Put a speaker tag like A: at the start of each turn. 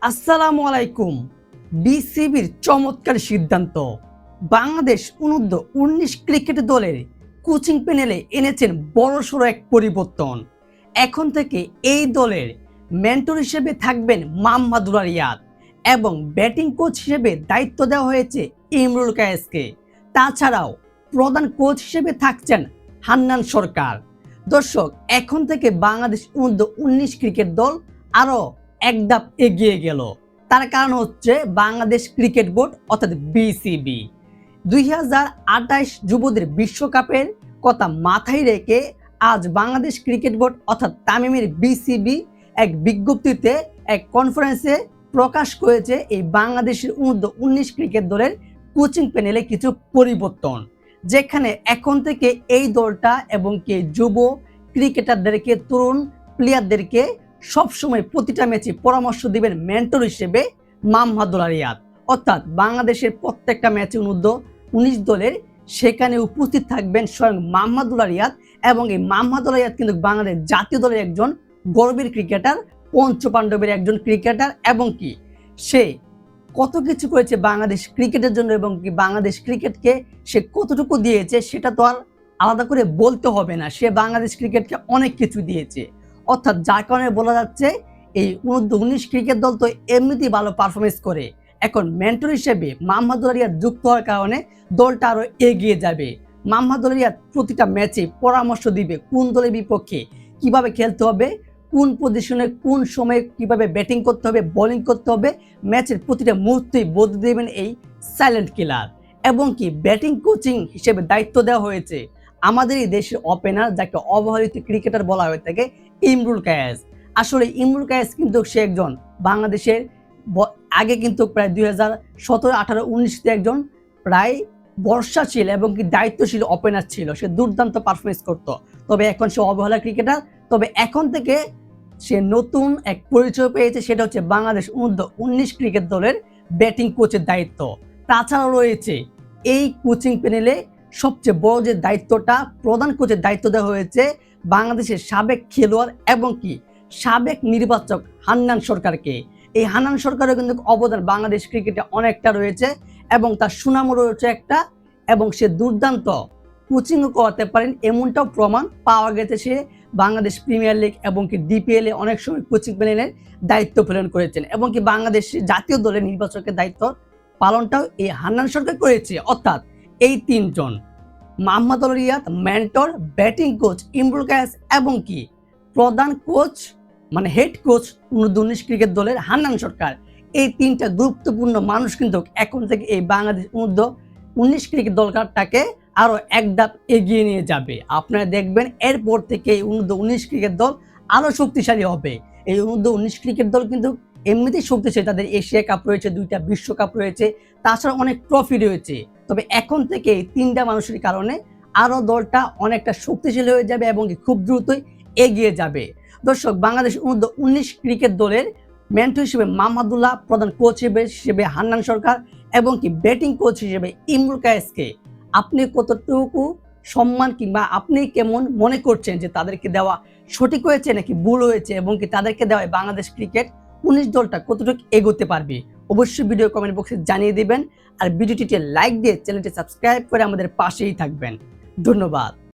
A: আসসালামু আলাইকুম। বিসিবির চমৎকার সিদ্ধান্ত। বাংলাদেশ অনূর্ধ্ব-19 ক্রিকেট দলের কোচিং প্যানেলে এনেছেন বড়সড় এক পরিবর্তন। এখন থেকে এই দলের মেন্টর হিসেবে থাকবেন মাহমুদুল্লাহ রিয়াদ এবং ব্যাটিং কোচ হিসেবে দায়িত্ব দেওয়া হয়েছে ইমরুল কায়েসকে। তাছাড়াও প্রধান কোচ হিসেবে থাকছেন হান্নান সরকার। দর্শক, এখন থেকে বাংলাদেশ অনূর্ধ্ব-19 ক্রিকেট দল আরও এক ধাপ এগিয়ে গেল। তার কারণ হচ্ছে বাংলাদেশ ক্রিকেট বোর্ড অর্থাৎ বিসিবি 2028 যুবদের বিশ্বকাপের কথা মাথায় রেখে আজ বাংলাদেশ ক্রিকেট বোর্ড অর্থাৎ তামিমের বিসিবি এক বিজ্ঞপ্তিতে এক কনফারেন্সে প্রকাশ করেছে এই বাংলাদেশের অনূর্ধ্ব-19 ক্রিকেট দলের কোচিং প্যানেলে কিছু পরিবর্তন, যেখানে এখন থেকে এই দলটা এবং কি যুব ক্রিকেটারদেরকে, তরুণ প্লেয়ারদেরকে সবসময় প্রতিটা ম্যাচে পরামর্শ দিবেন মেন্টর হিসেবে মাহমুদুল্লাহ রিয়াদ। অর্থাৎ বাংলাদেশের প্রত্যেকটা ম্যাচে অনূর্ধ্ব-19 দলের সেখানে উপস্থিত থাকবেন স্বয়ং মাহমুদুল্লাহ রিয়াদ। এবং এই মাহমুদুল্লাহ রিয়াদ কিন্তু বাংলাদেশ জাতীয় দলের একজন গর্বের ক্রিকেটার, পঞ্চপাণ্ডবের একজন ক্রিকেটার, এবং কি সে কত কিছু করেছে বাংলাদেশ ক্রিকেটের জন্য এবং কি বাংলাদেশ ক্রিকেটকে সে কতটুকু দিয়েছে সেটা তো আর আলাদা করে বলতে হবে না। সে বাংলাদেশ ক্রিকেটকে অনেক কিছু দিয়েছে। অর্থাৎ যার কারণে বলা যাচ্ছে এই অনূর্ধ্ব-19 ক্রিকেট দল তো এমনিতেই ভালো পারফরমেন্স করে, এখন মেন্টর হিসেবে মাহমুদুল্লাহ রিয়াদ যুক্ত হওয়ার কারণে দলটা আরো এগিয়ে যাবে। মাহমুদুল্লাহ রিয়াদ প্রতিটা ম্যাচে পরামর্শ দিবে কোন দলের বিপক্ষে কিভাবে খেলতে হবে, কোন পজিশনে কোন সময়ে কিভাবে ব্যাটিং করতে হবে, বোলিং করতে হবে, ম্যাচের প্রতিটা মুহূর্তেই বদলে দেবেন এই সাইলেন্ট কিলার। এবং কি ব্যাটিং কোচিং হিসেবে দায়িত্ব দেওয়া হয়েছে আমাদের এই দেশের ওপেনার, যাকে অবহেলিত ক্রিকেটার বলা হয়ে থাকে, ইমরুল কায়েস। আসলে ইমরুল কায়েস কিন্তু সে একজন বাংলাদেশের আগে কিন্তু প্রায় 2017, 18, 19 একজন প্রায় বর্ষা ছিল এবং কি দায়িত্বশীল ওপেনার ছিল। সে দুর্দান্ত পারফরমেন্স করত। তবে এখন সে অবহেলা ক্রিকেটার। তবে এখন থেকে সে নতুন এক পরিচয় পেয়েছে, সেটা হচ্ছে বাংলাদেশ অনূর্ধ্ব-19 ক্রিকেট দলের ব্যাটিং কোচের দায়িত্ব। তাছাড়াও রয়েছে এই কোচিং প্যানেলে সবচেয়ে বড় যে দায়িত্বটা, প্রধান কোচের দায়িত্ব দেওয়া হয়েছে বাংলাদেশের সাবেক খেলোয়াড় এবং কি সাবেক নির্বাচক হান্নান সরকারকে। এই হান্নান সরকারের কিন্তু অবদান বাংলাদেশ ক্রিকেটে অনেকটা রয়েছে এবং তার সুনামও রয়েছে একটা, এবং সে দুর্দান্ত কোচিংও করাতে পারেন এমনটাও প্রমাণ পাওয়া গেছে। সে বাংলাদেশ প্রিমিয়ার লিগ এবং কি ডিপিএল এ অনেক সময় কোচিং প্যানেলের দায়িত্ব পালন করেছেন এবং কি বাংলাদেশ জাতীয় দলের নির্বাচকের দায়িত্ব পালনটাও এই হান্নান সরকার করেছে। অর্থাৎ এই তিনজন, Mahmudullah Riyad mentor, batting coach Imrul Kayes এবং কি প্রধান কোচ মানে হেড কোচ অনূর্ধ্ব-19 ক্রিকেট দলের হান্নান সরকার, এই তিনটা গুরুত্বপূর্ণ মানুষ কিন্তু এখন থেকে এই বাংলাদেশ অনূর্ধ্ব-19 ক্রিকেট দলটাকে আরো এক ধাপ এগিয়ে নিয়ে যাবে। আপনারা দেখবেন এরপর থেকে এই অনূর্ধ্ব-19 ক্রিকেট দল আরো শক্তিশালী হবে। এই অনূর্ধ্ব-19 ক্রিকেট দল কিন্তু এমনিতেই শক্তিশালী, তাদের এশিয়া কাপ রয়েছে, 2টা বিশ্বকাপ রয়েছে, তাছাড়া অনেক ট্রফি রয়েছে। তবে এখন থেকে এই তিনটা মানুষের কারণে আরো দলটা অনেকটা শক্তিশালী হয়ে যাবে এবং খুব দ্রুতই এগিয়ে যাবে। দর্শক, বাংলাদেশ অনূর্ধ্ব-19 ক্রিকেট দলের মেন্টর হিসেবে মাহমুদুল্লাহ, প্রধান কোচ হিসেবে হান্নান সরকার এবং কি ব্যাটিং কোচ হিসেবে ইমরুল কায়েসকে আপনি কতটুকু সম্মান কিংবা আপনি কেমন মনে করছেন যে তাদেরকে দেওয়া সঠিক হয়েছে নাকি ভুল হয়েছে, এবং কি তাদেরকে দেওয়া বাংলাদেশ ক্রিকেট 19 দলটা কতটুকু এগোতে পারবে? অবশ্যই ভিডিও কমেন্ট বক্সে জানিয়ে দিবেন। আর ভিডিওটিতে লাইক দিয়ে চ্যানেলটি সাবস্ক্রাইব করে আমাদের পাশেই থাকবেন। ধন্যবাদ।